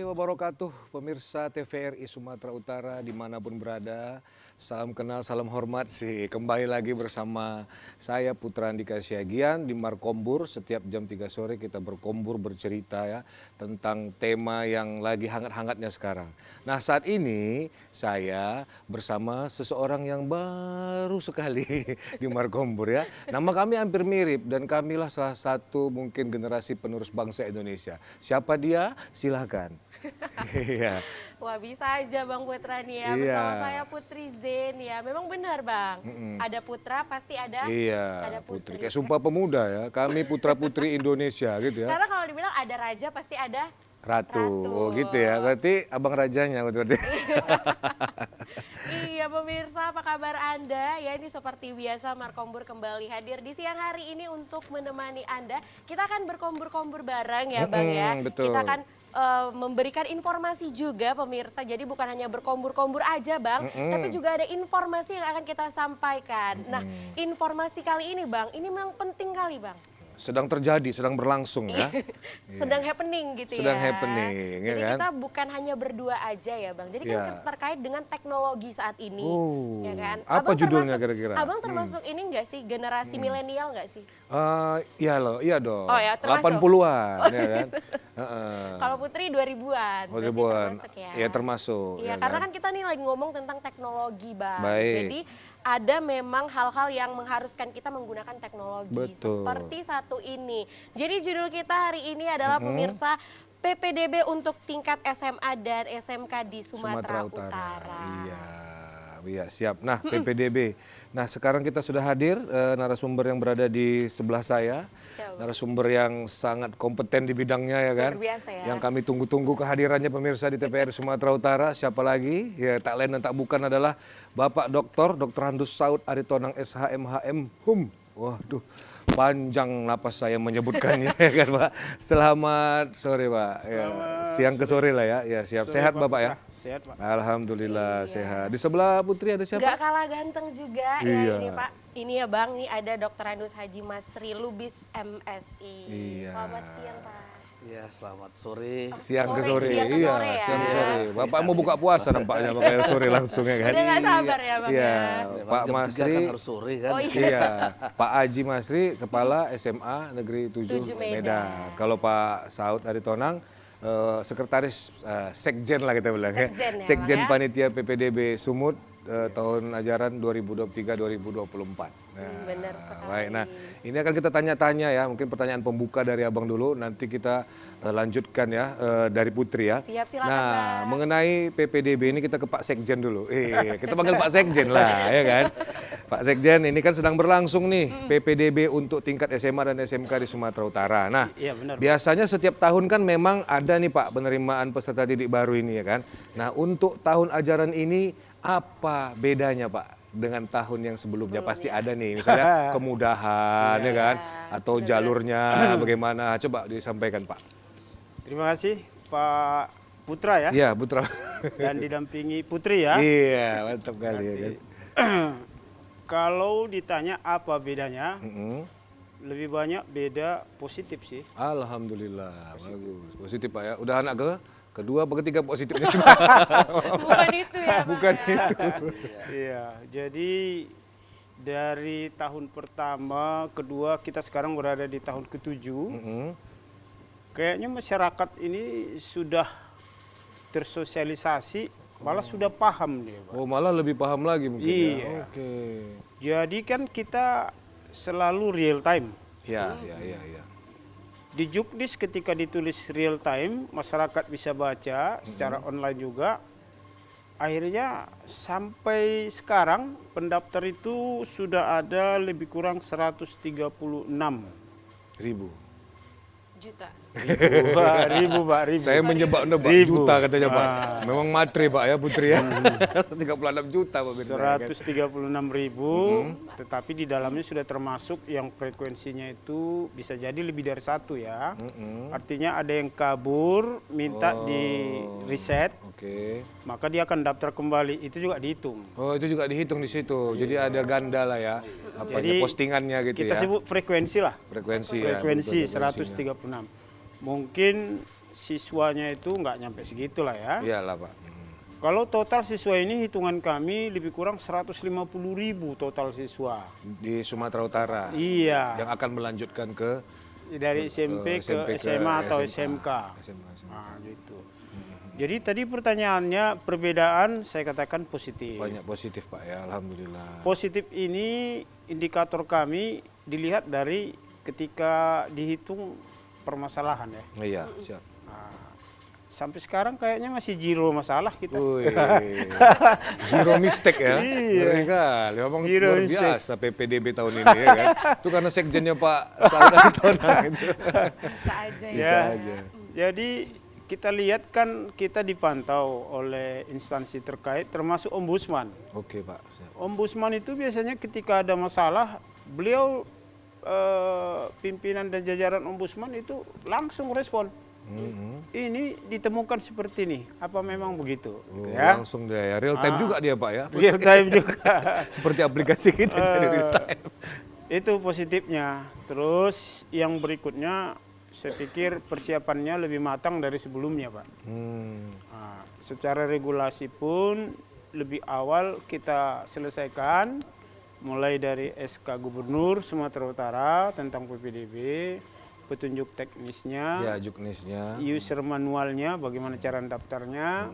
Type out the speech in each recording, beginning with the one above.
wabarakatuh, pemirsa TVRI Sumatera Utara dimanapun berada. Salam kenal, salam hormat sih. Kembali lagi bersama saya Putra Andika Siagian di Markombur. Setiap jam 3 sore kita berkombur bercerita ya tentang tema yang lagi hangat-hangatnya sekarang. Nah saat ini saya bersama seseorang yang baru sekali di Markombur ya. Nama kami hampir mirip dan kamilah salah satu mungkin generasi penerus bangsa Indonesia. Siapa dia? Silakan. Iya. Wah bisa aja Bang Putra nih ya, Iya. bersama saya Putri Zen ya. Memang benar Bang, ada Putra pasti ada Iya, Putri. Kayak Sumpah Pemuda ya, kami putra-putri Indonesia gitu ya. Karena kalau dibilang ada raja pasti ada Ratu. Oh gitu ya, berarti abang rajanya berarti. Iya pemirsa, apa kabar Anda? Ya ini seperti biasa Markombur kembali hadir di siang hari ini untuk menemani Anda. Kita akan berkombur-kombur bareng ya Bang ya. Betul. Kita akan memberikan informasi juga pemirsa. Jadi bukan hanya berkombur-kombur aja Bang, tapi juga ada informasi yang akan kita sampaikan. Nah informasi kali ini Bang, ini memang penting kali Bang. Sedang terjadi, sedang berlangsung ya. Sedang happening gitu Sedang ya. happening, ya Jadi kan? kita bukan hanya berdua aja ya Bang. Jadi kan Ya. terkait dengan teknologi saat ini. Oh, Ya kan? apa judulnya termasuk- kira-kira? Abang termasuk ini enggak sih generasi milenial enggak sih? Iya loh, iya dong. Oh ya, termasuk. 80-an ya kan. Heeh. Kalau Putri 2000-an. Oh, berarti 2000-an. termasuk ya. Iya termasuk. Iya, ya karena kan kita nih lagi ngomong tentang teknologi Bang. Baik. Jadi ada memang hal-hal yang mengharuskan kita menggunakan teknologi. Betul. Seperti satu ini. Jadi judul kita hari ini adalah pemirsa PPDB untuk tingkat SMA dan SMK di Sumatera Utara. Iya, siap. Nah, PPDB. Nah, sekarang kita sudah hadir narasumber yang berada di sebelah saya. Siapa? Narasumber yang sangat kompeten di bidangnya ya kan. Luar biasa ya. Yang kami tunggu-tunggu kehadirannya pemirsa di TVRI Sumatera Utara. Siapa lagi? Ya, tak lain dan tak bukan adalah Bapak Dr. Handus Saud Aritonang SHMHM HUM. Waduh. Panjang napas saya menyebutkannya ya kan Pak. Selamat sore Pak. Ya, siang ke sore lah ya. Ya siap. Sehat Bapak ya? Sehat Pak. Alhamdulillah sehat. Di sebelah Putri ada siapa? Gak kalah ganteng juga Iya. ya ini Pak. Ini ya Bang, nih ada Dr. Handus Haji Masri Lubis MSI. Iya. Selamat siang Pak. Ya, selamat sore. Siang ke sore. Siang ke Iya, sore ya. siang ke sore. Bapak mau buka puasa nampaknya makanya sore langsung ya kan. Udah gak sabar ya Bang Iya, ya. Memang Pak jam 3 Masri. kan harus sore kan. Oh iya. Iya, Pak Haji Masri, Kepala SMA Negeri 7 7 Medan. Medan. Kalau Pak Saud Aritonang, Sekretaris Sekjen lah kita bilang ya. Sekjen ya, Sekjen Bang, ya. Panitia PPDB Sumut tahun ajaran 2023-2024. Benar sekali. Baik, nah ini akan kita tanya-tanya ya, mungkin pertanyaan pembuka dari Abang dulu, nanti kita lanjutkan ya dari Putri ya. Siap, silakan, Nah, Bang. mengenai PPDB ini kita ke Pak Sekjen dulu. Kita panggil Pak Sekjen lah, ya kan? Pak Sekjen, ini kan sedang berlangsung nih PPDB untuk tingkat SMA dan SMK di Sumatera Utara. Nah, Iya benar. biasanya setiap tahun kan memang ada nih Pak penerimaan peserta didik baru ini ya kan. Nah, untuk tahun ajaran ini apa bedanya Pak dengan tahun yang sebelumnya? Pasti ada nih, misalnya kemudahan ya kan, atau jalurnya bagaimana? Coba disampaikan Pak. Terima kasih Pak Putra ya. Iya, Putra. Dan didampingi Putri ya. Iya, mantap kali ya kan. Kalau ditanya apa bedanya, Mm-mm. lebih banyak beda positif sih. Alhamdulillah, bagus. Positif Pak ya. Udah anak kedua apa ketiga positifnya? Bukan itu ya Bang. Bukan ya. itu. Iya, jadi dari tahun pertama, kedua, kita sekarang berada di tahun ketujuh. Mm-mm. Kayaknya masyarakat ini sudah tersosialisasi, malah sudah paham dia, Pak. Oh, malah lebih paham lagi mungkin ya. Iya. Oke. Jadi kan kita selalu real time. Ya, ya. Di Juknis ketika ditulis real time, masyarakat bisa baca secara online juga. Akhirnya sampai sekarang pendaftar itu sudah ada lebih kurang 136 Ribu. Juta. ribu, Pak, ribu. Saya menjebak-nebak Ribu. juta katanya Pak. Memang matre Pak ya Putri ya. 36 juta Pak Mirsa. 136.000, tetapi di dalamnya sudah termasuk yang frekuensinya itu bisa jadi lebih dari satu ya. Artinya ada yang kabur, minta di reset, Oke. maka dia akan daftar kembali. Itu juga dihitung. Oh, itu juga dihitung di situ. Jadi ada ganda lah ya. Apanya postingannya gitu kita ya. sebut frekuensi lah. Frekuensi ya. Frekuensi betul, frekuensinya. 136. Mungkin siswanya itu nggak nyampe segitu lah ya. Iyalah Pak. Kalau total siswa ini hitungan kami lebih kurang 150.000 total siswa. Di Sumatera Utara. Iya. Yang akan melanjutkan ke Dari SMP ke SMA atau SMK. SMA. Nah, gitu. Jadi tadi pertanyaannya perbedaan saya katakan positif. Banyak positif Pak ya, alhamdulillah. Positif ini indikator kami dilihat dari ketika dihitung permasalahan ya. Iya, siap. Nah, sampai sekarang kayaknya masih zero masalah kita. Wih, zero mistake ya. Iya. Ngeri kali, memang Zero luar mistake. biasa PPDB tahun ini ya kan. Itu karena sekjennya Pak Saldan Tonang itu. Bisa aja ya. Ya, aja. jadi kita lihat kan kita dipantau oleh instansi terkait termasuk ombudsman. Oke Pak, siap. Ombudsman itu biasanya ketika ada masalah, beliau pimpinan dan jajaran ombudsman itu langsung respon. Ini ditemukan seperti ini, apa memang begitu? Oh, Ya, langsung dia ya, real time juga dia Pak ya. real time juga. Seperti aplikasi kita jadi real time. Itu positifnya. Terus yang berikutnya, saya pikir persiapannya lebih matang dari sebelumnya, Pak. Nah, secara regulasi pun lebih awal kita selesaikan, mulai dari SK Gubernur Sumatera Utara tentang PPDB, petunjuk teknisnya, Ya, juknisnya. user manualnya, bagaimana cara daftarnya,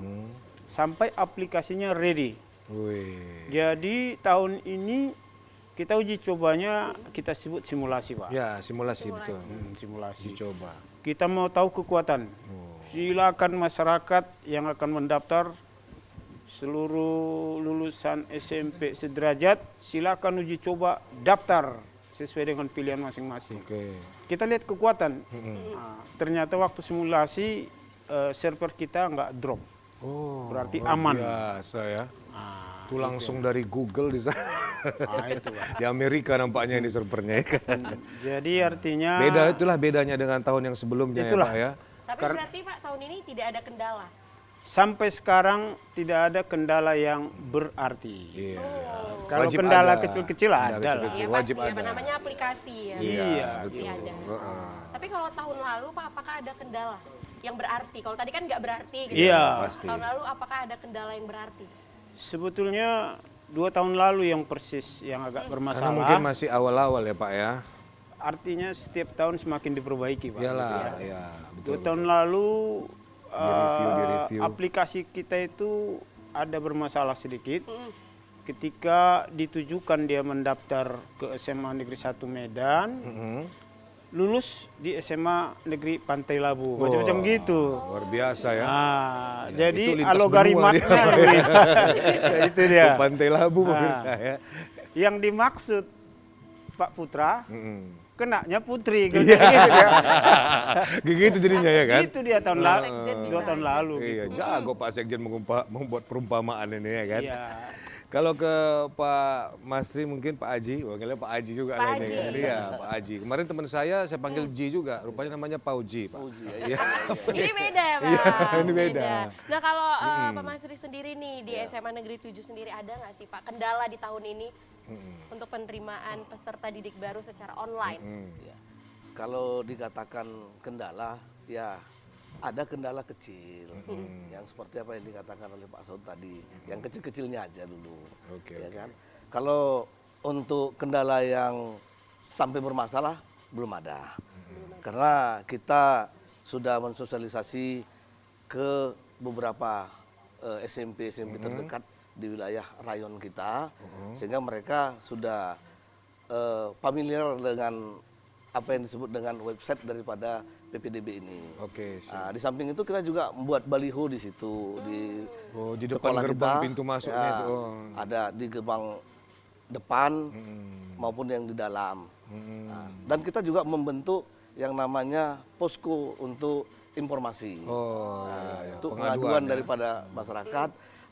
sampai aplikasinya ready. Wih. Jadi tahun ini kita uji cobanya kita sebut simulasi, Pak. Ya, simulasi betul. Simulasi. Dicoba. Kita mau tahu kekuatan. Silakan masyarakat yang akan mendaftar, seluruh lulusan SMP sederajat, silakan uji coba daftar sesuai dengan pilihan masing-masing. Oke. Kita lihat kekuatan. Nah, ternyata waktu simulasi server kita nggak drop. Oh, Berarti luar aman. Biasa ya. Nah, Itu langsung dari Google di sana. itu, Pak. Di Amerika nampaknya ini servernya ya kan. Jadi artinya Itulah bedanya dengan tahun yang sebelumnya Itulah. ya Pak ya. Tapi berarti Pak tahun ini tidak ada kendala. sampai sekarang tidak ada kendala yang berarti. Iya. Kalau Wajib kendala ada. kecil-kecil Kendala ada lah. kecil-kecil. Ya Wajib pasti, ada. apa namanya aplikasi ya. Iya, Pasti betul. ada. Heeh. Tapi kalau tahun lalu Pak, apakah ada kendala yang berarti? Kalau tadi kan nggak berarti gitu. Iya. Pasti. Tahun lalu apakah ada kendala yang berarti? Sebetulnya 2 tahun lalu yang persis yang agak Karena bermasalah. mungkin masih awal-awal ya Pak ya. Artinya setiap tahun semakin diperbaiki, Pak. Iyalah, ya, betul. 2 tahun lalu Direview. aplikasi kita itu ada bermasalah sedikit. Ketika ditujukan dia mendaftar ke SMA Negeri 1 Medan, lulus di SMA Negeri Pantai Labu, macam-macam gitu. Luar biasa ya. Nah, Ya, jadi itu lintas alogarimatnya benua beda. Itu dia. Ke Pantai Labu Nah. pemirsa ya. Yang dimaksud Pak Putra, kenanya Putri. Iya. Gitu dia. Gitu jadinya ya kan. Itu dia tahun lalu. Sekjen bisa 2 tahun aja. lalu. Iya, Gitu. jago Pak Sekjen membuat perumpamaan ini ya kan. Iya. Kalau ke Pak Masri mungkin Pak Aji, panggilnya Pak Aji juga Pak lah ini Aji. kan. Iya, Pak Aji. Kemarin teman saya panggil Ji juga, rupanya namanya Pauji, Pak. Iya. Ini beda ya Pak. Iya, ini beda. Nah kalau Pak Masri sendiri nih di SMA Negeri 7 sendiri ada nggak sih Pak kendala di tahun ini untuk penerimaan peserta didik baru secara online? Ya. Kalau dikatakan kendala, ya ada kendala kecil, yang seperti apa yang dikatakan oleh Pak Saud tadi, yang kecil-kecilnya aja dulu, Oke, ya oke. kan. Kalau untuk kendala yang sampai bermasalah belum ada, karena kita sudah mensosialisasi ke beberapa SMP terdekat di wilayah rayon kita, sehingga mereka sudah familiar dengan apa yang disebut dengan website daripada PPDB ini. Oke, siap. Nah, di samping itu kita juga membuat baliho di situ di Oh, di depan sekolah gerbang kita, pintu masuknya ya, itu. Oh. ada di gerbang depan maupun yang di dalam. Nah, dan kita juga membentuk yang namanya posko untuk informasi. Oh, Nah, iya, itu pengaduan pengaduan ya. daripada masyarakat,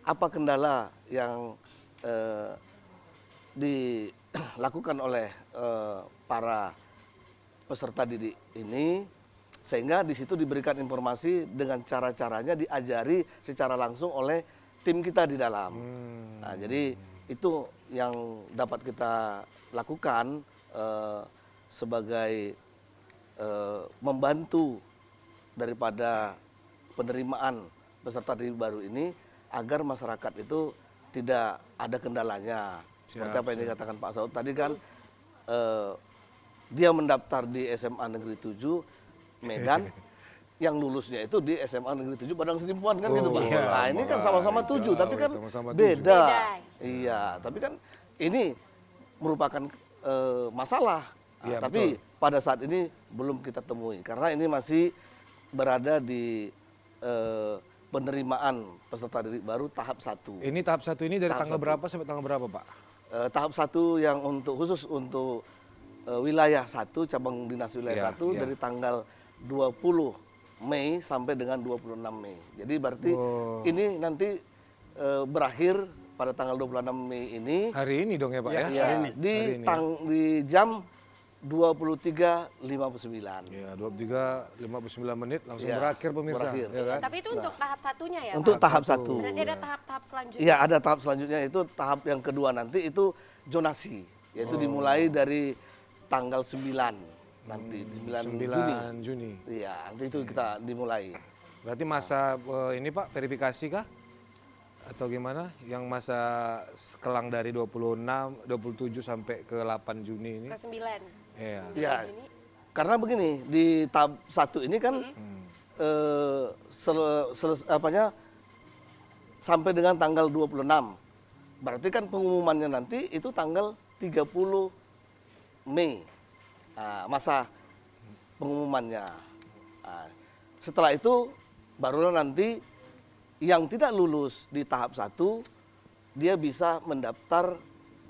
apa kendala yang dilakukan oleh para peserta didik ini, sehingga di situ diberikan informasi dengan cara-caranya diajari secara langsung oleh tim kita di dalam. Nah, jadi itu yang dapat kita lakukan sebagai membantu daripada penerimaan peserta didik baru ini agar masyarakat itu tidak ada kendalanya. Seperti apa yang dikatakan Pak Saud tadi kan, dia mendaftar di SMA Negeri 7 Medan, yang lulusnya itu di SMA Negeri 7 Padang Sidimpuan kan gitu Pak. Iya. Nah ini kan sama-sama 7 tapi kan sama-sama 7. beda. Beda. Iya, tapi kan ini merupakan masalah. Nah, Iya, tapi pada saat ini belum kita temui karena ini masih berada di penerimaan peserta didik baru tahap 1. Ini tahap 1 ini dari Tahap tanggal 1. berapa sampai tanggal berapa, Pak? Tahap 1 yang khusus untuk wilayah 1, cabang dinas wilayah Iya, 1 iya. dari tanggal 20 Mei sampai dengan 26 Mei. Jadi berarti ini nanti berakhir pada tanggal 26 Mei ini. Hari ini dong ya, Pak ya? Ya, Hari ini. di jam 23.59. Ya, 23.59 menit langsung Ya, berakhir pemirsa. berakhir. Ya kan? Tapi itu untuk tahap satunya ya, Untuk Pak? tahap 1. Berarti ada tahap-tahap selanjutnya. Iya, ada tahap selanjutnya itu tahap yang kedua nanti itu zonasi, yaitu dimulai dari tanggal 9 nanti 9 Juni. 9 Juni. Iya, nanti itu kita dimulai. Berarti masa ini Pak verifikasi kah? Atau gimana? Yang masa kelang dari 26, 27 sampai ke 8 Juni ini? Ke 9. Iya. Iya. Karena begini, di tahap 1 ini kan sampai dengan tanggal 26. Berarti kan pengumumannya nanti itu tanggal 30 Mei. Nah, masa pengumumannya. Nah, setelah itu barulah nanti yang tidak lulus di tahap 1 dia bisa mendaftar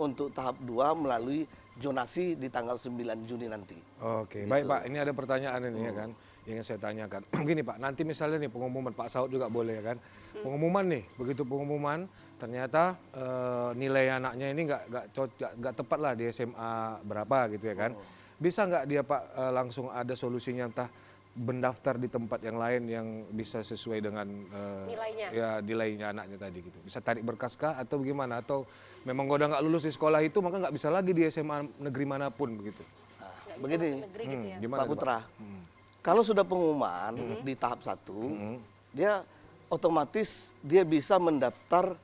untuk tahap 2 melalui zonasi di tanggal 9 Juni nanti. Oke, baik Pak. Ini ada pertanyaan ini ya kan, yang ingin saya tanyakan. Begini Pak, nanti misalnya nih pengumuman Pak Saud juga boleh ya kan. Pengumuman nih, begitu pengumuman ternyata nilai anaknya ini nggak tepat lah di SMA berapa gitu ya kan. Bisa nggak dia Pak langsung ada solusinya entah mendaftar di tempat yang lain yang bisa sesuai dengan Nilainya. ya nilainya anaknya tadi gitu. Bisa tarik berkas kah atau bagaimana? Atau memang udah nggak lulus di sekolah itu maka nggak bisa lagi di SMA negeri manapun begitu. Nah, Nggak bisa begini, masuk negeri gitu ya. Gimana Pak tuh, Putra, kalau sudah pengumuman di tahap 1, dia otomatis dia bisa mendaftar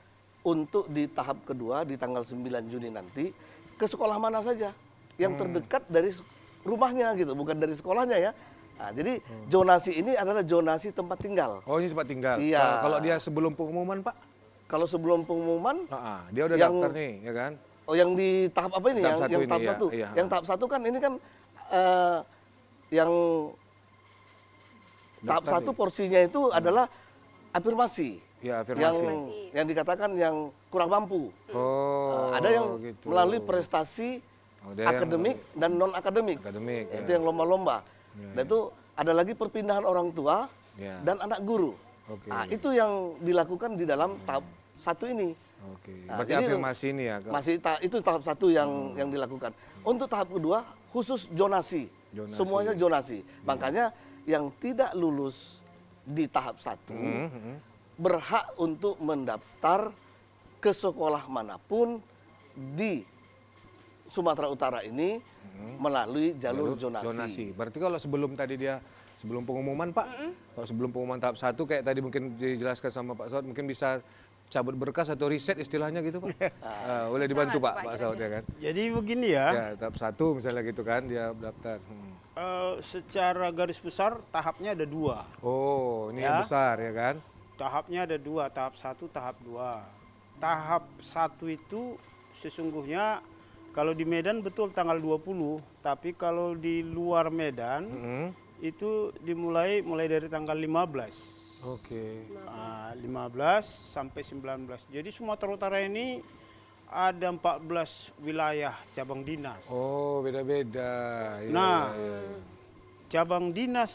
untuk di tahap kedua di tanggal 9 Juni nanti ke sekolah mana saja yang terdekat dari rumahnya gitu, bukan dari sekolahnya ya. Nah, jadi zonasi ini adalah zonasi tempat tinggal. Oh ini tempat tinggal. Iya. Kalau dia sebelum pengumuman Pak, Kalau sebelum pengumuman, dia udah Yang- daftar nih ya kan. oh yang di tahap apa ini? Tahap satu yang ini, tahap ya, 1. iya. Yang tahap 1 kan ini kan yang tahap 1 porsinya itu adalah afirmasi. Ya Yang afirmasi. yang dikatakan yang kurang mampu. Oh. Ada yang gitu. melalui prestasi Ada yang akademik dan non akademik. akademik. Itu yang lomba-lomba. Dan itu ada lagi perpindahan orang tua Ya. dan anak guru. Oke. Nah, itu yang dilakukan di dalam tahap 1 ini. Oke. Nah, Berarti jadi afirmasi ini ya. Kak? Masih itu tahap 1 yang dilakukan. Untuk tahap kedua khusus zonasi. Zonasi. Semuanya zonasi. Makanya yang tidak lulus di tahap 1 berhak untuk mendaftar ke sekolah manapun di Sumatera Utara ini melalui jalur zonasi. Berarti kalau sebelum tadi dia sebelum pengumuman Pak, kalau sebelum pengumuman tahap 1 kayak tadi mungkin dijelaskan sama Pak Saud mungkin bisa cabut berkas atau riset istilahnya gitu Pak. Boleh Bisa dibantu nggak Pak, tuh, Pak, Pak Saud ya kan. Jadi begini ya, Ya tahap 1 misalnya gitu kan dia daftar. secara garis besar tahapnya ada 2. Oh ini Ya. yang besar ya kan. Tahapnya ada 2, tahap 1, tahap 2. Tahap 1 itu sesungguhnya kalau di Medan betul tanggal 20, tapi kalau di luar Medan itu mulai dari tanggal 15. Oke. 15 sampai 19. Jadi Sumatera Utara ini ada 14 wilayah cabang dinas. Oh beda-beda. Iya, Nah, iya, iya. cabang dinas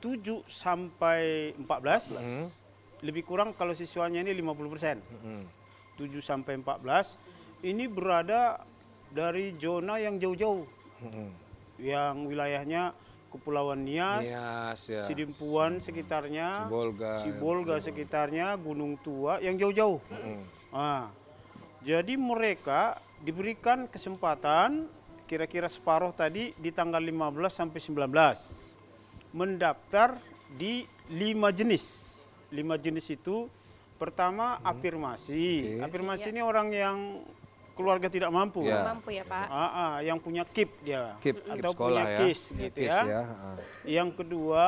7 sampai 14 lebih kurang kalau siswanya ini 50%. 7 sampai 14 ini berada dari zona yang jauh-jauh. Yang wilayahnya Kepulauan Nias, Nias ya. Sidimpuan sekitarnya, Sibolga. Sibolga sekitarnya, Gunung Tua yang jauh-jauh. Nah, jadi mereka diberikan kesempatan kira-kira separuh tadi di tanggal 15 sampai 19 mendaftar di 5 jenis. 5 jenis itu pertama afirmasi. Afirmasi ini orang yang keluarga tidak mampu. Ya. Mampu ya Pak. Yang punya KIP dia Keep atau sekolah punya ya. KIS Punya gitu KIS ya. Yang kedua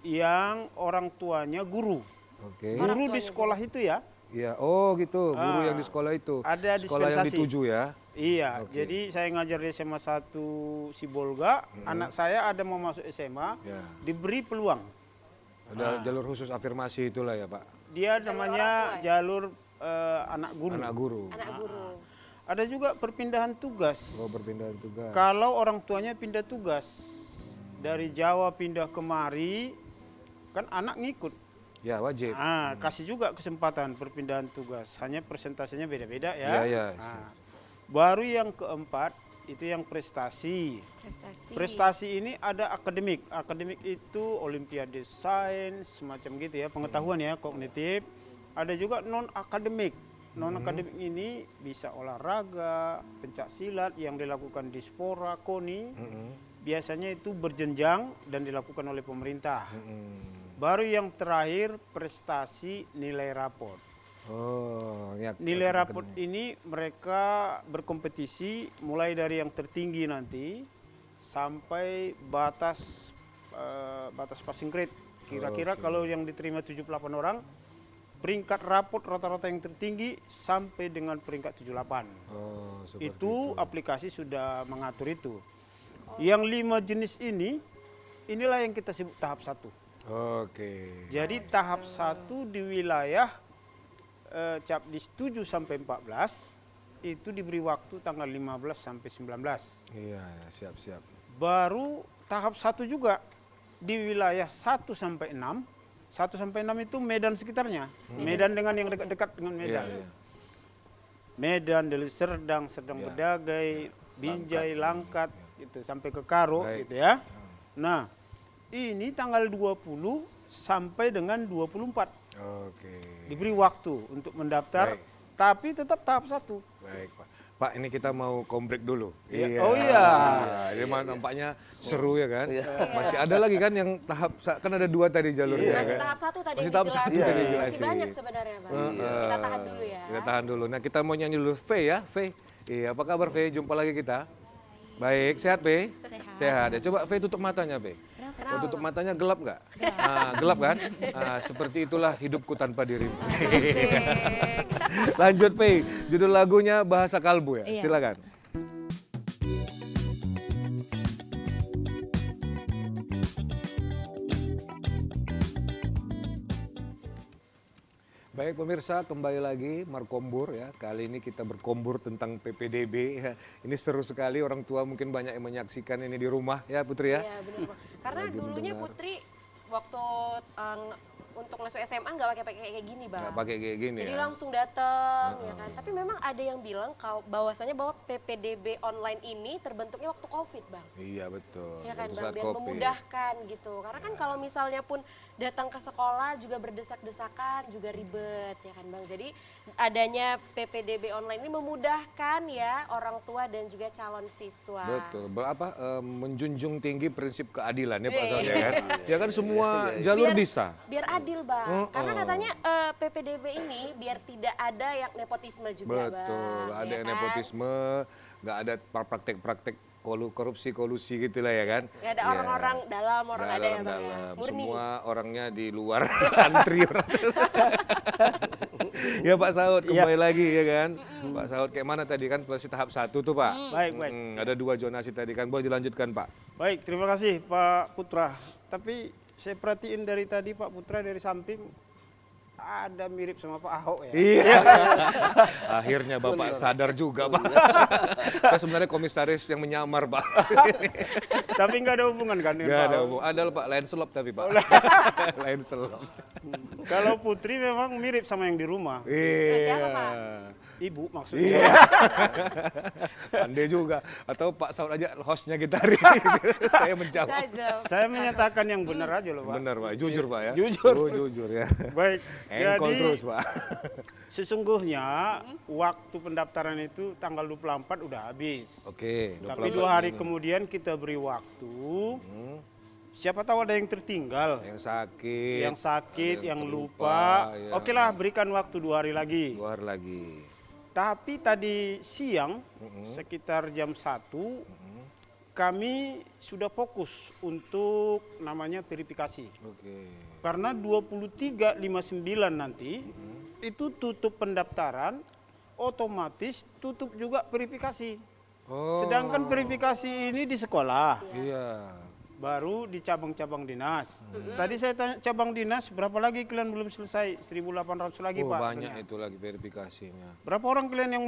yang orang tuanya guru. Oke. Guru di sekolah itu ya. Iya, oh gitu, guru yang di sekolah itu. Ada Sekolah yang dispensasi. dituju ya. Iya, Oke. jadi saya ngajar di SMA 1 Sibolga, anak saya ada mau masuk SMA, Ya. diberi peluang. Ada jalur khusus afirmasi itulah ya, Pak. Dia Jalur namanya orang tua ya? jalur anak guru. Anak guru. Anak guru. Ada juga perpindahan tugas. Oh, perpindahan tugas. Kalau orang tuanya pindah tugas dari Jawa pindah kemari, kan anak ngikut. Ya, wajib. Kasih juga kesempatan perpindahan tugas. Hanya persentasenya beda-beda ya. Iya, iya. Baru yang keempat itu yang prestasi. Prestasi. Prestasi ini ada akademik. Akademik itu olimpiade sains, semacam gitu ya, pengetahuan ya, kognitif. Ada juga non akademik. Non akademik ini bisa olahraga, pencak silat yang dilakukan di Spora, KONI. Biasanya itu berjenjang dan dilakukan oleh pemerintah. Baru yang terakhir prestasi nilai raport. Oh, ya. Nilai raport ini mereka berkompetisi mulai dari yang tertinggi nanti sampai batas batas passing grade. Kira-kira kalau yang diterima 78 orang, peringkat raport rata-rata yang tertinggi sampai dengan peringkat 78. Oh, seperti Itu aplikasi sudah mengatur itu. Yang 5 jenis ini, inilah yang kita sebut tahap 1. Oke. Jadi tahap 1 di wilayah Capdis 7 sampai 14 itu diberi waktu tanggal 15 sampai 19. Iya, siap-siap. Baru tahap 1 juga di wilayah 1 sampai 6. 1 sampai 6 itu Medan sekitarnya. Medan dengan yang dekat-dekat dengan Medan. Iya. Medan, Deli Serdang, Serdang Ya. Bedagai, Binjai, Langkat, gitu sampai ke Karo Baik. gitu ya. Nah, ini tanggal 20 sampai dengan 24. Oke. Diberi waktu untuk mendaftar, Baik. tapi tetap tahap 1. Baik, Pak. Pak, ini kita mau kombrek dulu. Iya. Oh, iya. Ini mah nampaknya seru ya kan? Masih ada lagi kan yang tahap, kan ada 2 tadi jalurnya Masih kan? tahap 1 tadi Masih yang tahap dijelasin. 1 tadi Masih dijelasin. banyak sebenarnya Bang. Kita tahan dulu ya. Kita tahan dulu. Nah, kita mau nyanyi dulu Fe ya, Fe. Iya, apa kabar Fe? Jumpa lagi kita. Baik, sehat Fe? Sehat. Ya, coba Fe tutup matanya, Fe. Kalau tutup matanya gelap nggak? Nah, gelap kan? Nah, seperti itulah hidupku tanpa dirimu. Lanjut Fe, judul lagunya Bahasa Kalbu ya. Silakan. Baik pemirsa, kembali lagi Markombur ya. Kali ini kita berkombur tentang PPDB ya. Ini seru sekali, orang tua mungkin banyak yang menyaksikan ini di rumah ya Putri ya. Iya benar Bang. Karena dulunya Putri waktu untuk masuk SMA nggak pakai kayak gini Bang. Nggak pakai kayak gini Jadi ya. langsung datang ya kan. Tapi memang ada yang bilang bahwasanya bahwa PPDB online ini terbentuknya waktu Covid Bang. Iya betul. Ya kan Itu Bang, saat biar Covid. memudahkan gitu. Karena kan kalau misalnya pun datang ke sekolah juga berdesak-desakan, juga ribet ya kan Bang. Jadi adanya PPDB online ini memudahkan ya orang tua dan juga calon siswa. Betul. Menjunjung tinggi prinsip keadilan ya Pak Saud ya kan. Ya kan semua jalur bisa. Biar adil Bang. Karena katanya PPDB ini biar tidak ada yang nepotisme juga Bang. Betul. Ada ya yang kan? nepotisme, nggak ada praktek-praktek kolusi gitu lah ya kan. Nggak ada Ya. orang-orang dalam, orang Nggak ada yang orang Bang ya. dalam. Murni. Semua orangnya di luar antri. Ya Pak Saud, kembali lagi ya kan. Pak Saud kayak mana tadi kan masih tahap 1 tuh Pak. Baik, baik. Ada 2 zonasi tadi kan, boleh dilanjutkan Pak. Baik, terima kasih Pak Putra. Tapi saya perhatiin dari tadi Pak Putra dari samping ada mirip sama Pak Ahok ya. Iya. Akhirnya Bapak sadar juga Pak. Saya sebenarnya komisaris yang menyamar Pak. Tapi nggak ada hubungan kan dengan Gak Pak ada Ahok? hubungan. Ada Pak, lain selop tapi Pak. Lain selop. Kalau Putri memang mirip sama yang di rumah. Iya. Siapa, Pak? Ibu maksudnya. Pandai juga. Atau Pak Saud aja hostnya kita hari ini. Saya menjawab. Saja. Saya menyatakan yang benar aja loh Pak. Benar Pak, jujur Pak ya. Jujur. Oh, jujur ya. Baik, Engkol jadi terus Pak. sesungguhnya waktu pendaftaran itu tanggal 24 udah habis. Oke. Tapi 2 hari kemudian kita beri waktu siapa tahu ada yang tertinggal, Yang sakit. ada yang terlupa, lupa. ya. Oke lah, berikan waktu 2 hari lagi. 2 hari lagi. Tapi tadi siang sekitar jam 1 kami sudah fokus untuk namanya verifikasi. Oke. Karena 23.59 nanti itu tutup pendaftaran, otomatis tutup juga verifikasi. Oh. Sedangkan verifikasi ini di sekolah, Iya. baru di cabang-cabang dinas. Tadi saya tanya cabang dinas, berapa lagi kalian belum selesai? 1.800 lagi Oh, Pak. banyak katanya. itu lagi verifikasinya. Berapa orang kalian yang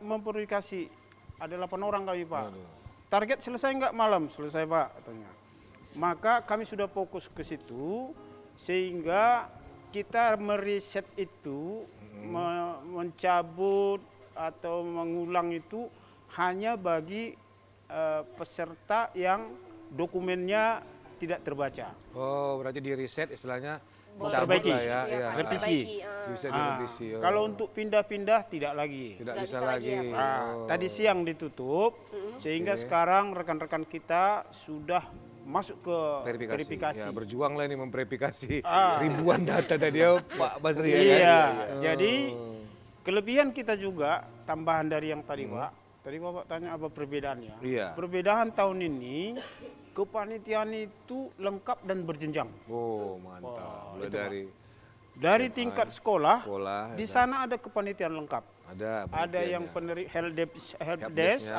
memverifikasi? Ada 8 orang kami Pak. Aduh. Target selesai nggak malam? Selesai Pak katanya. Maka kami sudah fokus ke situ sehingga kita meriset itu, mencabut atau mengulang itu hanya bagi peserta yang dokumennya tidak terbaca. Oh, berarti di reset istilahnya Boleh cabut Perbaiki. lah ya. gitu Iya. Pak, Revisi. perbaiki, Bisa Ah, direvisi. Oh. kalau untuk pindah-pindah tidak lagi. tidak Nggak bisa bisa lagi lagi. ya, Pak. Oh. Tadi siang ditutup, sehingga sekarang rekan-rekan kita sudah masuk ke verifikasi. Ya, berjuang lah ini memverifikasi Ah. ribuan data tadi ya Pak Basri ya. Iya, kan? jadi kelebihan kita juga tambahan dari yang tadi Pak. Tadi Bapak tanya apa perbedaannya? Iya. Perbedaan tahun ini kepanitiaan itu lengkap dan berjenjang. Oh, mantap. Mulai dari Tingkat sekolah, sekolah di ya kan? sana ada kepanitiaan lengkap. ada Ada yang penelitiannya. helpdesk,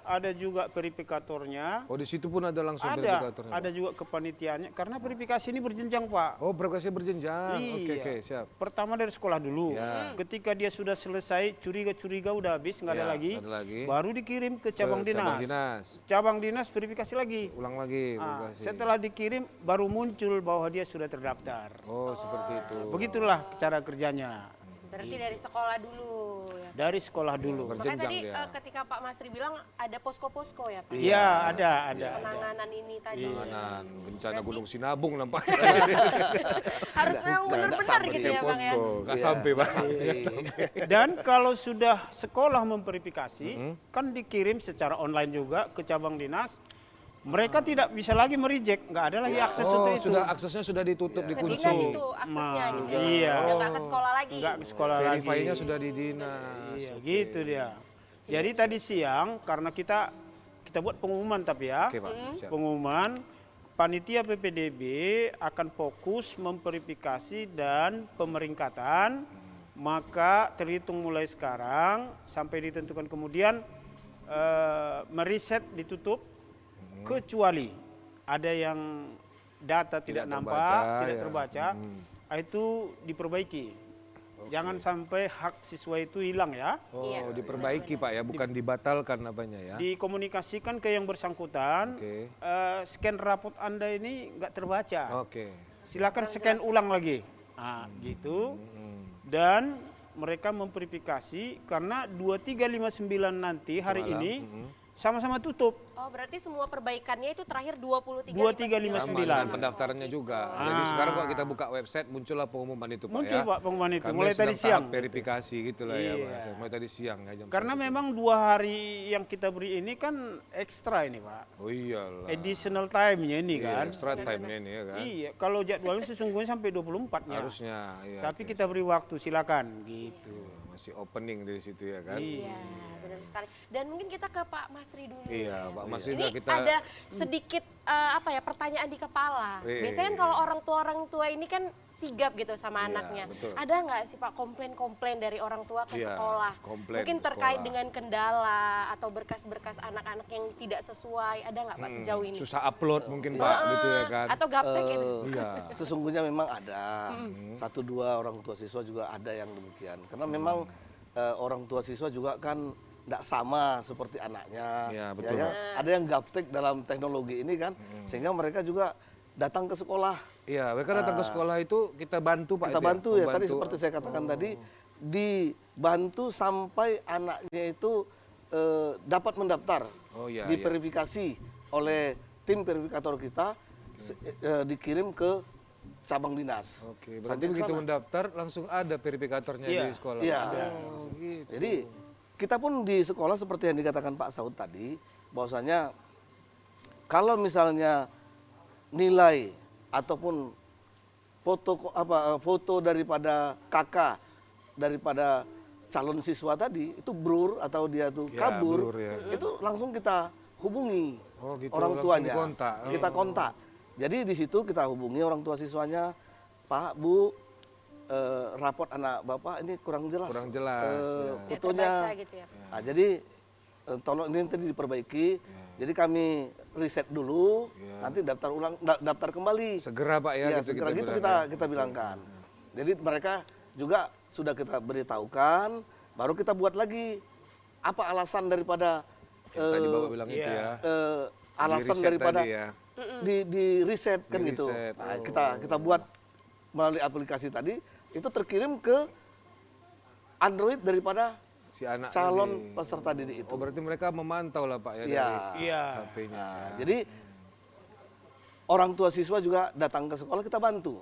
ada juga verifikatornya. Oh, di situ pun ada langsung Ada, verifikatornya. ada Pak? juga kepanitiaannya karena verifikasi ini berjenjang Pak. Oh, verifikasi berjenjang. Oke, Iya. oke, siap. Pertama dari sekolah dulu. Ya. Ketika dia sudah selesai, curiga-curiga udah habis, nggak ada Ya, lagi. nggak ada lagi. Baru dikirim ke cabang Ke dinas. Cabang dinas. Cabang dinas verifikasi lagi. Ulang lagi Ah, verifikasi. setelah dikirim, baru muncul bahwa dia sudah terdaftar. Oh, seperti itu. Begitulah cara kerjanya. Berarti dari sekolah dulu ya. Dari sekolah dulu. Makanya Berjenjang tadi dia. ketika Pak Masri bilang ada posko-posko ya Pak. Iya, ada. Penanganan ini tadi. Penanganan bencana Gunung Sinabung nampaknya. Harus memang benar-benar gitu ya Bang ya. Nggak sampai, Pak. Dan kalau sudah sekolah memverifikasi, kan dikirim secara online juga ke cabang dinas. Mereka tidak bisa lagi mereject, nggak ada lagi akses Oh, untuk itu. sudah aksesnya sudah ditutup, Ke dikunci. dinas itu aksesnya gitu ya. Iya. Udah nggak ke sekolah lagi. Nggak ke sekolah lagi. Verify-nya sudah di dinas. Iya, gitu dia. Jadi tadi siang karena kita buat pengumuman tapi ya. Oke, Pak. Siap. Pengumuman panitia PPDB akan fokus memverifikasi dan pemeringkatan. Maka terhitung mulai sekarang sampai ditentukan kemudian meriset ditutup kecuali ada yang data tidak nampak, terbaca, tidak ya. terbaca, itu diperbaiki. Jangan sampai hak siswa itu hilang ya. Oh, Iya, diperbaiki Pak ya, bukan dibatalkan apanya ya. Dikomunikasikan ke yang bersangkutan, Oke. scan rapot Anda ini nggak terbaca. Oke. Silakan scan ulang lagi. Nah, gitu. Dan mereka memverifikasi karena 2359 nanti hari Malam, ini sama-sama tutup. Oh, berarti semua perbaikannya itu terakhir 23 Sama 23.59. dengan pendaftarannya juga. Jadi sekarang kalau kita buka website muncullah pengumuman itu Pak Muncul ya. Pak pengumuman itu Kami mulai tadi sedang siang. tahap verifikasi gitu lah ya Iya. Pak. Mulai tadi siang ya jam Karena 1. memang 2 hari yang kita beri ini kan ekstra ini Pak. Oh iyalah. Additional time-nya ini Iya, kan. extra time-nya ini ya kan. Iya, kalau jadwalnya sesungguhnya sampai 24-nya. Harusnya iya. Tapi oke. kita beri waktu silakan gitu. Masih opening dari situ ya kan. Iya, benar sekali. Dan mungkin kita ke Pak Masri dulu. Iya, ya. Pak Masri Ini udah kita ada sedikit pertanyaan di kepala. Iya. Biasanya kan kalau orang tua ini kan sigap gitu sama Iya, anaknya. betul. Ada nggak sih Pak komplain-komplain dari orang tua ke Iya, sekolah? komplain Mungkin ke terkait sekolah. dengan kendala atau berkas-berkas anak-anak yang tidak sesuai. Ada nggak Pak sejauh ini? susah upload mungkin Pak gitu ya kan. Atau gaptek gitu? Iya. Sesungguhnya memang ada 1-2 orang tua siswa juga ada yang demikian karena memang orang tua siswa juga kan tidak sama seperti anaknya. Iya, betul, ya. Pak. Ada yang gaptek dalam teknologi ini kan sehingga mereka juga datang ke sekolah. Iya, mereka datang ke sekolah itu kita bantu Pak. Kita itu bantu ya tadi Membantu. seperti saya katakan tadi dibantu sampai anaknya itu dapat mendaftar, Oh, iya, diverifikasi oleh tim verifikator kita, dikirim ke cabang dinas. Oke, berarti Sampai ke begitu sana. mendaftar langsung ada verifikatornya Iya. di sekolah. Iya. Oh, gitu. Jadi kita pun di sekolah seperti yang dikatakan Pak Saud tadi, bahwasanya kalau misalnya nilai ataupun foto daripada kakak daripada calon siswa tadi itu blur atau dia tuh Ya, kabur, blur ya. itu langsung kita hubungi Oh, gitu, orang langsung tuanya. dikontak. Oh. Kita kontak. Jadi di situ kita hubungi orang tua siswanya, Pak, Bu, raport anak Bapak ini kurang jelas. Kurang jelas, ya. Nggak Fotonya. terbaca gitu ya. Nah, jadi tolong ini tadi diperbaiki. Jadi kami riset dulu, nanti daftar kembali. Segera Pak ya. Ya, gitu segera gitu bilang ya. kita bilangkan. Jadi mereka juga sudah kita beritahukan, baru kita buat lagi apa alasan daripada Yang tadi Bapak bilang itu ya. alasan Di-riset daripada tadi ya. di riset kan gitu. Di-riset, Nah, kita buat melalui aplikasi tadi itu terkirim ke Android daripada Si anak calon ini. peserta didik itu. Oh berarti mereka memantau lah Pak ya Iya. dari Iya. HP-nya. Nah, jadi orang tua siswa juga datang ke sekolah kita bantu.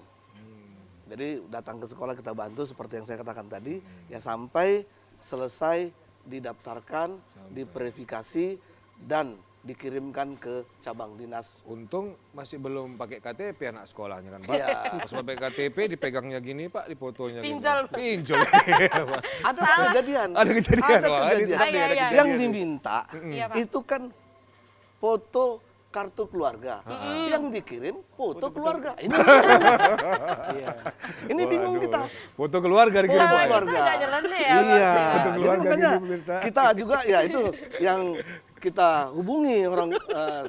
Jadi datang ke sekolah kita bantu seperti yang saya katakan tadi, ya sampai selesai didaftarkan, diverifikasi dan dikirimkan ke cabang dinas. Untung masih belum pakai KTP anak sekolahnya kan Pak. Iya. Pas pakai KTP dipegangnya gini Pak, difotonya gini. Pinjol. Pinjol. Ada kejadian. Ada kejadian. Ada Wah, ini kejadian. sedap nih, ada Iya, iya. kejadian Yang nih. diminta Iya, Pak. itu kan foto kartu keluarga. Yang dikirim foto keluarga. Ini Iya. ini bingung Waduh. kita. Foto keluarga dikirim Foto Pak. ya? keluarga. Nggak nyeleneh ya, Bang. Iya. Foto Jadi keluarga makanya gitu, pemirsa. kita juga ya itu yang kita hubungi orang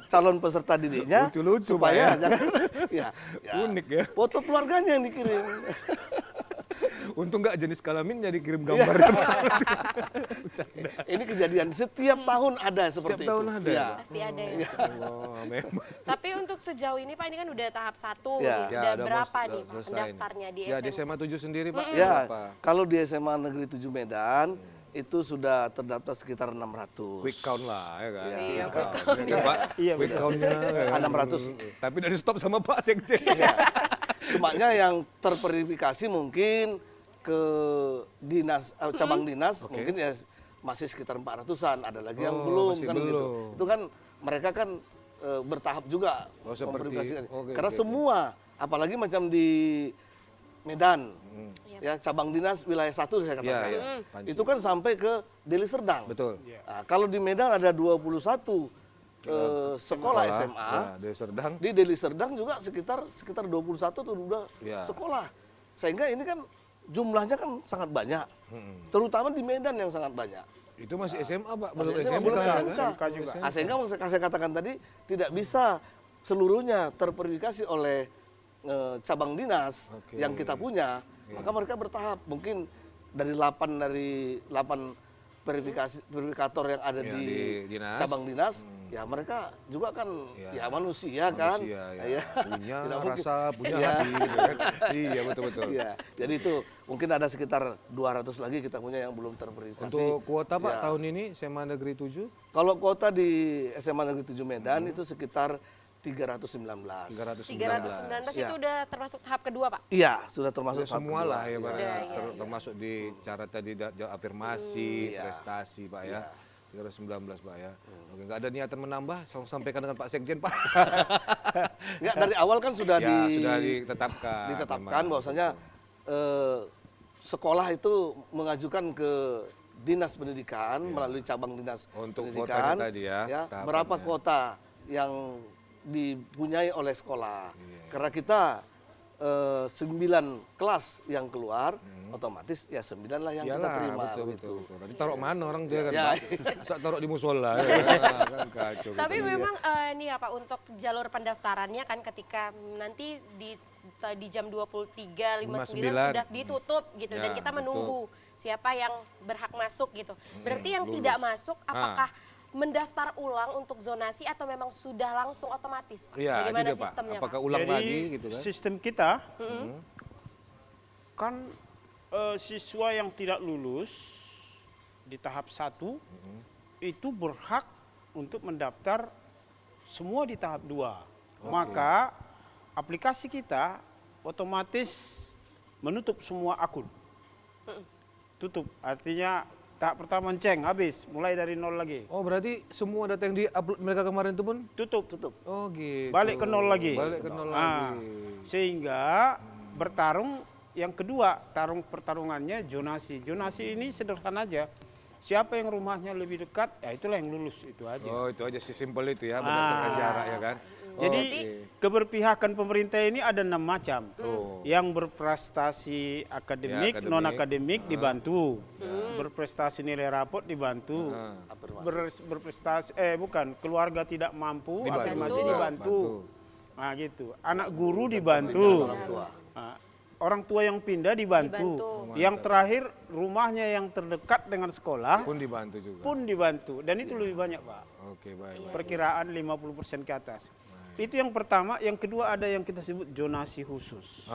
calon peserta didiknya Lucu-lucu, Pak, supaya ya. jangan ya, Unik ya. foto keluarganya yang dikirim. Untung nggak jenis kelaminnya dikirim gambar. Ini kejadian setiap tahun ada seperti tahun itu. ada Ya. ya? Pasti ada ya. Oh, memang. Tapi untuk sejauh ini Pak, ini kan udah tahap 1, Ya. udah udah berapa udah nih Pak selesai pendaftarnya di Ya di SMA? SMA 7 sendiri Pak. Ya, berapa? kalau di SMA Negeri 7 Medan itu sudah terdaftar sekitar 600. Quick count lah ya kan. Iya, quick count. Ya, kan, Pak. Iya, Quick countnya. ya. 600. Tapi dari stop sama Pak Sekjen. Cumanya yang terverifikasi mungkin ke dinas cabang dinas mungkin ya masih sekitar 400-an, ada lagi yang Oh, belum masih kan gitu. belum. Itu kan mereka kan bertahap juga Oh, seperti- memverifikasikan. oke, Karena oke, semua apalagi macam di Medan Iya. ya cabang dinas wilayah 1 saya katakan. Iya, iya. Panci. Itu kan sampai ke Deli Serdang. Betul. Nah, kalau di Medan ada 21 sekolah SMA. Ya, dari Serdang. Di Deli Serdang juga sekitar 21 tuh udah Ya. sekolah. Sehingga ini kan jumlahnya kan sangat banyak. Terutama di Medan yang sangat banyak. Itu masih SMA Pak, Masih belum SMA, SMK. belum kan? SMK. SMK juga. Nah, sehingga saya katakan tadi tidak bisa seluruhnya terverifikasi oleh cabang dinas Oke. yang kita punya. Maka mereka bertahap. Mungkin dari 8 verifikator yang ada Ya, di di dinas. cabang dinas, ya mereka juga kan Ya. ya manusia kan. Manusia, ya. Ya. Punya Tidak mungkin. rasa, punya Iya. hati. Gitu kan? Iya betul-betul. Iya, jadi itu mungkin ada sekitar 200 lagi kita punya yang belum terverifikasi. Untuk kuota Pak Ya. tahun ini SMA Negeri 7? Kalau kuota di SMA Negeri 7 Medan itu sekitar 319. 319 Ya. itu udah termasuk tahap kedua Pak? Iya, sudah termasuk Sudah semua tahap lah kedua. ya Pak. Iya. ya. Iya, iya. Termasuk di cara tadi afirmasi, Iya. prestasi Pak ya. 319 Pak ya. Oke, nggak ada niatan menambah, sampaikan dengan Pak Sekjen Pak. Enggak, dari awal kan sudah Ya, sudah ditetapkan. ditetapkan memang. bahwasanya sekolah itu mengajukan ke Dinas Pendidikan melalui cabang Dinas Untuk Pendidikan kuotanya tadi ya, tahapannya. berapa kuota yang dipunyai oleh sekolah. Iya. Karena kita 9 kelas yang keluar, otomatis ya 9 lah yang kita Iyalah, terima. betul, begitu. betul, betul. Nanti taruh mana orang dia kan Ya. Pak? Masa taruh di musola ya kan kacau. Tapi gitu. memang ini apa untuk jalur pendaftarannya kan ketika nanti di jam 23.59 sudah ditutup gitu dan Ya, kita menunggu siapa yang berhak masuk gitu. Berarti yang lulus. tidak masuk apakah mendaftar ulang untuk zonasi atau memang sudah langsung otomatis Pak? Iya, Bagaimana itu dia, Pak. sistemnya Apakah Pak? ulang Jadi lagi gitu kan? sistem kita kan siswa yang tidak lulus di tahap 1 itu berhak untuk mendaftar semua di tahap 2. Maka aplikasi kita otomatis menutup semua akun. Tutup, artinya Tahap pertama ceng, habis. Mulai dari nol lagi. Oh berarti semua data yang di-upload mereka kemarin itu pun? Tutup. Oh gitu. Balik ke nol lagi. Balik ke nol Nah, lagi. sehingga bertarung yang kedua, pertarungannya zonasi. Zonasi ini sederhana aja. Siapa yang rumahnya lebih dekat, ya itulah yang lulus, itu aja. Oh itu aja sih simpel itu ya, berdasarkan jarak ya kan. Jadi Oke. keberpihakan pemerintah ini ada 6 macam. Oh. Yang berprestasi akademik, akademik. non akademik dibantu. Berprestasi nilai raport dibantu. Berprestasi keluarga tidak mampu, Dibantu. afirmasi Bantu. dibantu. Nah gitu. Anak guru dibantu. Orang tua. Nah, orang tua yang pindah dibantu. Yang terakhir rumahnya yang terdekat dengan sekolah Pun dibantu juga. pun dibantu. Dan itu lebih banyak, Pak. Oke baik. Perkiraan 50% ke atas. Itu yang pertama, yang kedua ada yang kita sebut zonasi khusus.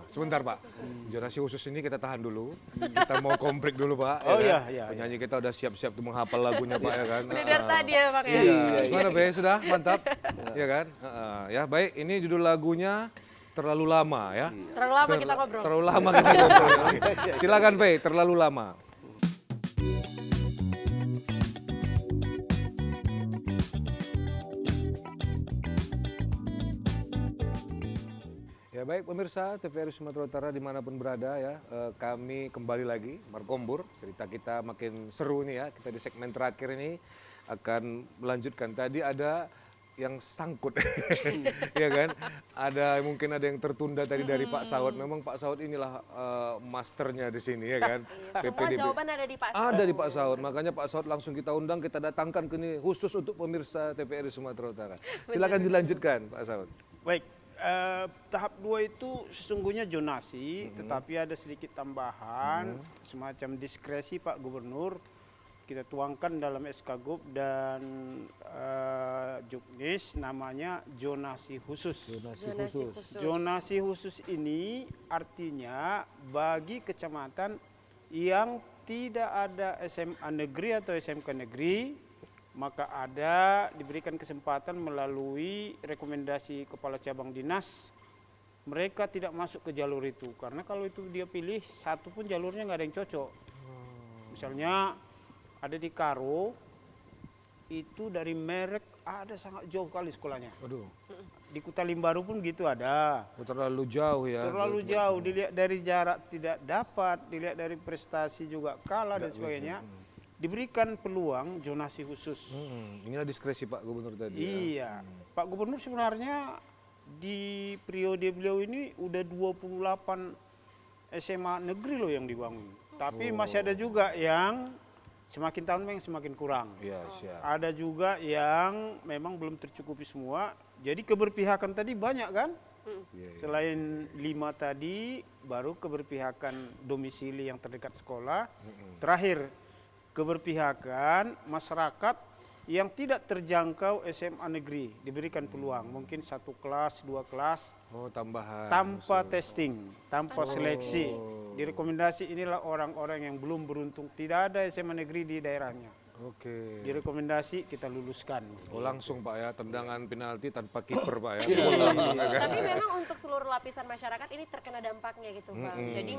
Sebentar Pak, zonasi khusus ini kita tahan dulu. Kita mau komprik dulu Pak. Oh, ya iya, kan? Penyanyi kita udah siap-siap tuh menghafal lagunya Pak ya kan. Udah dari tadi ya Bang ya. Iya. Gimana Be? Sudah mantap, ya kan? Ya baik, ini judul lagunya Terlalu Lama ya. Terlalu lama kita ngobrol. Terlalu lama kita ngobrol. Silakan Be, Terlalu Lama. Ya baik pemirsa TVRI Sumatera Utara dimanapun berada ya, kami kembali lagi Markombur, cerita kita makin seru nih ya, kita di segmen terakhir ini akan melanjutkan. Tadi ada yang sangkut, ya kan, mungkin ada yang tertunda tadi dari Pak Saud, memang Pak Saud inilah masternya di sini ya kan. Semua jawaban ada di Pak Saud. Ada di Pak Saud, makanya Pak Saud langsung kita undang, kita datangkan ke sini khusus untuk pemirsa TVRI Sumatera Utara. Silakan dilanjutkan Pak Saud. Baik, tahap 2 itu sesungguhnya zonasi, tetapi ada sedikit tambahan, semacam diskresi Pak Gubernur. Kita tuangkan dalam SK Gub dan Juknis, namanya zonasi khusus. Zonasi khusus ini artinya bagi kecamatan yang tidak ada SMA negeri atau SMK negeri, maka diberikan kesempatan melalui rekomendasi kepala cabang dinas, mereka tidak masuk ke jalur itu. Karena kalau itu dia pilih, satu pun jalurnya nggak ada yang cocok. Misalnya ada di Karo, itu dari merek ada sangat jauh kali sekolahnya. Aduh, Di Kuta Limbaru pun gitu ada. terlalu jauh ya. Terlalu jauh, dilihat dari jarak tidak dapat, dilihat dari prestasi juga kalah dan sebagainya. Diberikan peluang zonasi khusus. Inilah diskresi Pak Gubernur tadi. Iya, Pak Gubernur sebenarnya di periode beliau ini udah 28 SMA negeri loh yang dibangun. Tapi masih ada juga yang semakin tahun memang semakin kurang. Iya, siap. Ada juga yang memang belum tercukupi semua. Jadi keberpihakan tadi banyak kan? Selain 5 tadi, baru keberpihakan domisili yang terdekat sekolah. Terakhir, keberpihakan masyarakat yang tidak terjangkau SMA negeri diberikan peluang, mungkin 1 kelas, 2 kelas, Oh, tambahan. tanpa testing, tanpa seleksi. Direkomendasi inilah orang-orang yang belum beruntung, tidak ada SMA negeri di daerahnya. Oke. Direkomendasi kita luluskan. Oh, langsung Pak ya, tendangan penalti tanpa kiper Pak ya. Tapi memang untuk seluruh lapisan masyarakat ini terkena dampaknya gitu Bang. Jadi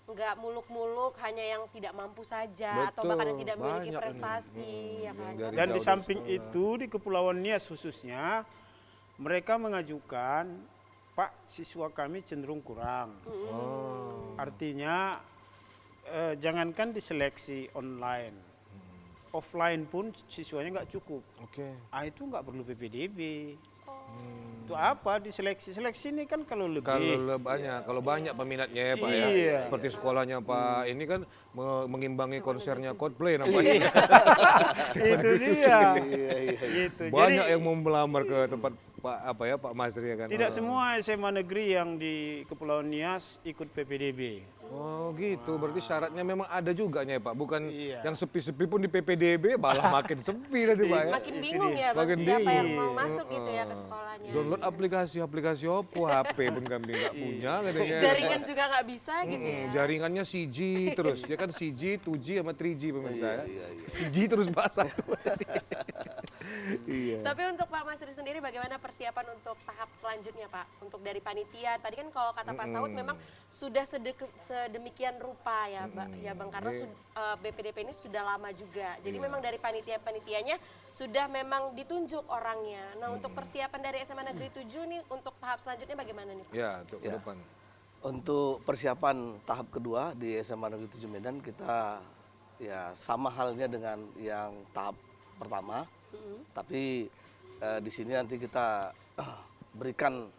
nggak muluk-muluk hanya yang tidak mampu saja atau bahkan yang tidak memiliki banyak prestasi ya kan. dari Dan di jauh samping itu di Kepulauan Nias khususnya, mereka mengajukan, Pak, siswa kami cenderung kurang. Artinya jangankan diseleksi online, offline pun siswanya nggak cukup. Oke. Itu nggak perlu PPDB. Itu apa diseleksi? Seleksi ini kan kalau lebih. Kalau banyak peminatnya ya Pak ya. Iya. Seperti sekolahnya Pak ini kan mengimbangi konsernya Coldplay namanya. Itu dia. Gitu. Banyak Jadi yang mau melamar ke tempat Pak Masri ya kan. tidak semua SMA negeri yang di Kepulauan Nias ikut PPDB. Oh gitu, berarti syaratnya memang ada juga ya Pak, bukan Iya. yang sepi-sepi pun di PPDB malah makin sepi nanti Pak ya. Makin bingung ya Bang, Makin siapa yang bingung. mau masuk gitu ya ke sekolahnya. Download aplikasi Oppo, HP pun kami nggak punya katanya. Jaringan juga nggak bisa gitu ya. Jaringannya 4G terus, ya kan 4G, 2G sama 3G pemirsa ya. 4G terus Pak satu. Iya. Tapi untuk Pak Masri sendiri bagaimana persiapan untuk tahap selanjutnya Pak? Untuk dari panitia, tadi kan kalau kata Pak Saud memang sudah sedemikian rupa ya, ya Bang, karena BPDP ini sudah lama juga. Jadi memang dari panitia-panitianya sudah memang ditunjuk orangnya. Nah untuk persiapan dari SMA Negeri 7 nih untuk tahap selanjutnya bagaimana nih Pak? Ya, untuk ke Ya. depan. Untuk persiapan tahap kedua di SMA Negeri 7 Medan kita ya sama halnya dengan yang tahap pertama, tapi di sini nanti kita berikan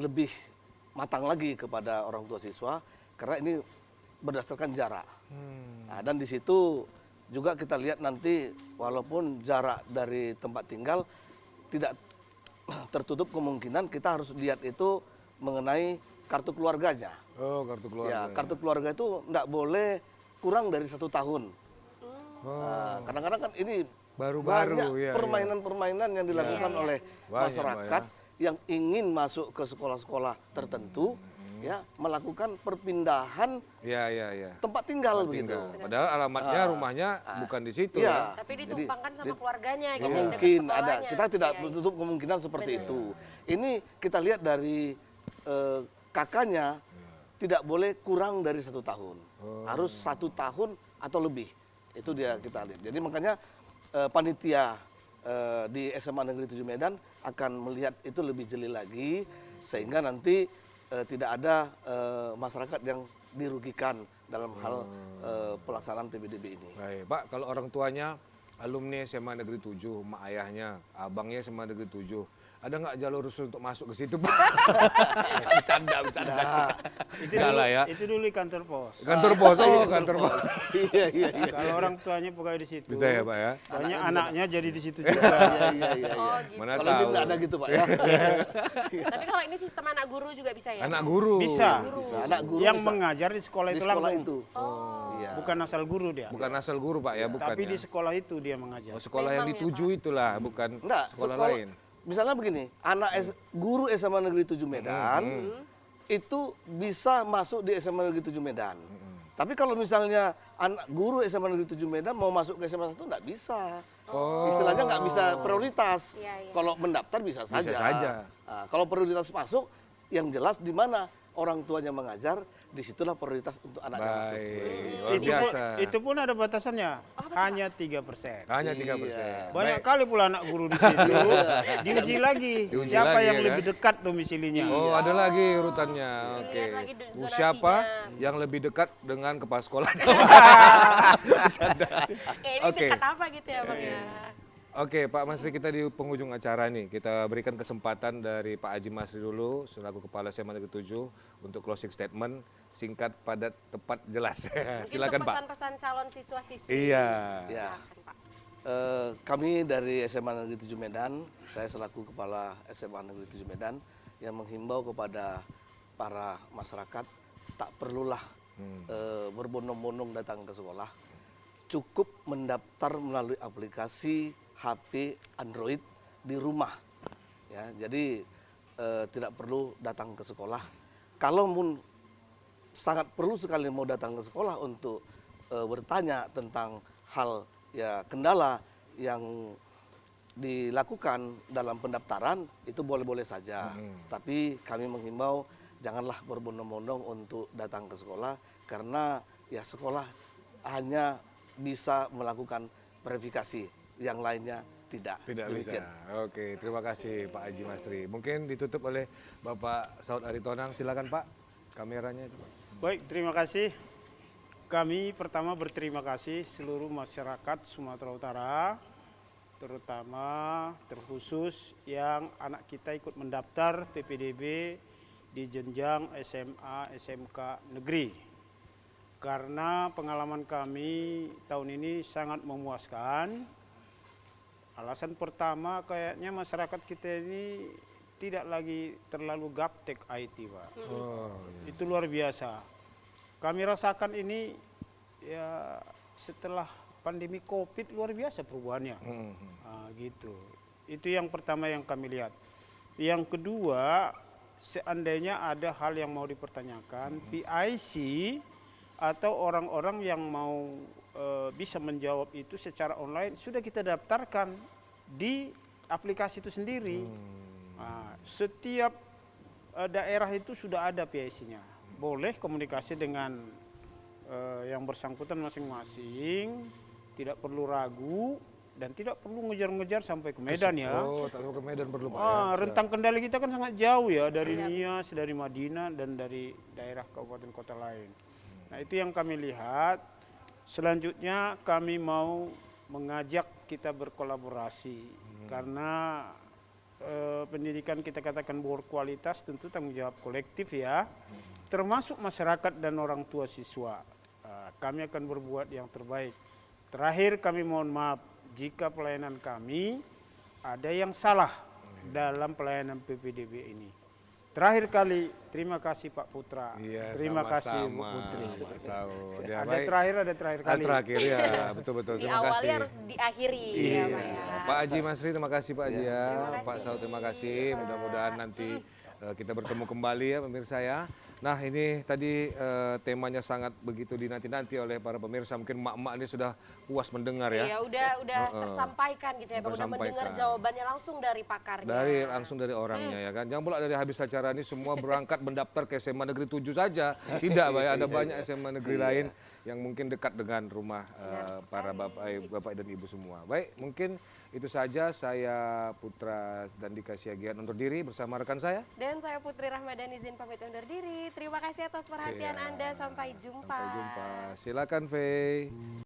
lebih matang lagi kepada orang tua siswa karena ini berdasarkan jarak. Nah, dan di situ juga kita lihat nanti walaupun jarak dari tempat tinggal tidak tertutup kemungkinan kita harus lihat itu mengenai kartu keluarganya. Oh, kartu keluarga. Ya, kartu keluarga itu tidak boleh kurang dari 1 tahun. Nah, kadang-kadang kan ini Baru-baru, banyak ya, permainan-permainan yang dilakukan oleh Banyak, masyarakat yang ingin masuk ke sekolah-sekolah tertentu, ya melakukan perpindahan Iya. tempat tinggal begitu. Padahal alamatnya rumahnya bukan di situ Iya. ya. Tapi ditumpangkan sama keluarganya gitu, yang dekat Mungkin ada, sekolahnya. kita tidak Iya, iya. menutup kemungkinan seperti itu. Ini kita lihat dari kakaknya tidak boleh kurang dari 1 tahun, harus 1 tahun atau lebih. Itu dia kita lihat. Jadi makanya panitia di SMA Negeri 7 Medan akan melihat itu lebih jeli lagi sehingga nanti tidak ada masyarakat yang dirugikan dalam hal pelaksanaan PPDB ini. Baik, Pak, kalau orang tuanya alumni SMA Negeri 7, mak ayahnya, abangnya SMA Negeri 7, ada nggak jalur khusus untuk masuk ke situ, Pak? Bercanda. Enggak lah ya. Itu dulu di kantor pos. Kantor pos, kantor pos. Iya. Kalau orang tuanya pegawai di situ. Bisa ya, Pak ya? Banyak anaknya jadi di situ juga. Iya. Oh gitu. Mana Kalau ini tahu. nggak ada gitu Pak ya. Tapi kalau ini sistem anak guru juga bisa ya? Anak guru. Bisa. Anak guru Yang bisa mengajar di sekolah di itu sekolah langsung. itu. Oh. Iya. Bukan asal guru dia. Bukan asal guru, Pak ya, bukan Tapi ya. di sekolah itu dia mengajar. Oh, sekolah yang Memang ya, dituju itulah, bukan Enggak, sekolah lain. Misalnya begini, guru SMA Negeri 7 Medan itu bisa masuk di SMA Negeri 7 Medan. Tapi kalau misalnya anak guru SMA Negeri 7 Medan mau masuk ke SMA 1 enggak bisa. Istilahnya nggak bisa prioritas. Iya, iya. Kalau mendaftar bisa saja. saja. Nah, kalau prioritas masuk, yang jelas di mana orang tuanya mengajar, disitulah prioritas untuk anaknya masuk. Baik, luar Itu biasa. itu pun ada batasannya. Hanya 3%. Hanya 3%. Banyak Baik. kali pula anak guru di situ. Diuji lagi. Diuji Siapa lagi, yang ya lebih kan? dekat domisilinya. Oh, ada lagi urutannya. Oke. Dilihat lagi zonasinya. Siapa yang lebih dekat dengan kepala sekolah? Ini Oke. dekat apa gitu ya Bang ya? Oke, Pak Masri, kita di penghujung acara nih. Kita berikan kesempatan dari Pak Haji Masri dulu, selaku Kepala SMA Negeri 7, untuk closing statement, singkat, padat, tepat, jelas. Mungkin Silakan, untuk Pak. pesan-pesan calon siswa-siswi. Iya. Ya. Silakan, Pak. Kami dari SMA Negeri 7 Medan, saya selaku Kepala SMA Negeri 7 Medan, yang menghimbau kepada para masyarakat, tak perlulah berbondong-bondong datang ke sekolah. Cukup mendaftar melalui aplikasi HP Android di rumah. Ya, jadi tidak perlu datang ke sekolah. Kalaupun sangat perlu sekali mau datang ke sekolah untuk bertanya tentang hal ya kendala yang dilakukan dalam pendaftaran, itu boleh-boleh saja. Tapi kami menghimbau janganlah berbondong-bondong untuk datang ke sekolah karena ya sekolah hanya bisa melakukan verifikasi, yang lainnya tidak. Tidak bisa. Demikian. Oke, terima kasih Pak Haji Masri. Mungkin ditutup oleh Bapak Saud Aritonang. Silakan, Pak. Kameranya itu, Pak. Baik, terima kasih. Kami pertama berterima kasih seluruh masyarakat Sumatera Utara, terutama terkhusus yang anak kita ikut mendaftar PPDB di jenjang SMA, SMK negeri. Karena pengalaman kami tahun ini sangat memuaskan. Alasan pertama kayaknya masyarakat kita ini tidak lagi terlalu gaptek IT, Pak. Oh, Itu luar biasa. Kami rasakan ini ya setelah pandemi COVID luar biasa perubahannya. Nah, gitu. Itu yang pertama yang kami lihat. Yang kedua, seandainya ada hal yang mau dipertanyakan, PIC atau orang-orang yang mau bisa menjawab itu secara online sudah kita daftarkan di aplikasi itu sendiri. Nah, setiap daerah itu sudah ada PIC-nya. Boleh komunikasi dengan yang bersangkutan masing-masing, tidak perlu ragu dan tidak perlu ngejar-ngejar sampai ke Medan ya. Oh, tak sampai ke Medan perlu Pak ya. Rentang kendali kita kan sangat jauh ya dari Nias, dari Madinah dan dari daerah kabupaten kota lain. Nah, itu yang kami lihat. Selanjutnya kami mau mengajak kita berkolaborasi karena pendidikan kita katakan berkualitas tentu tanggung jawab kolektif ya, termasuk masyarakat dan orang tua siswa. Kami akan berbuat yang terbaik. Terakhir kami mohon maaf jika pelayanan kami ada yang salah dalam pelayanan PPDB ini. Terakhir kali, terima kasih Pak Putra. Iya, Terima kasih Bu sama-sama, Putri. Pak Saud. Ya, Ada baik. terakhir kali. Terakhir ya, betul-betul. Terima Diawali kasih. harus diakhiri Iya. ya Pak ya. Pak Haji Masri, terima kasih Pak Haji ya. Terima Pak kasih, Saud, terima kasih. Pak. Mudah-mudahan nanti kita bertemu kembali ya pemirsa ya. Nah ini tadi temanya sangat begitu dinanti-nanti oleh para pemirsa. Mungkin mak-mak ini sudah puas mendengar ya. Iya, udah tersampaikan gitu ya, Bang. Udah mendengar Tersampaikan. jawabannya langsung dari pakarnya. Langsung dari orangnya ya kan. Jangan pula dari habis acara ini semua berangkat mendaftar ke SMA Negeri 7 saja. Tidak Pak ya, ada banyak SMA negeri lain yang mungkin dekat dengan rumah para bapak dan ibu semua. Baik, mungkin itu saja saya Putra dan Dika Siagian undur diri bersama rekan saya. Dan saya Putri Rahmadan izin pamit undur diri. Terima kasih atas perhatian Iya. Anda. Sampai jumpa. Sampai jumpa. Silakan Faye.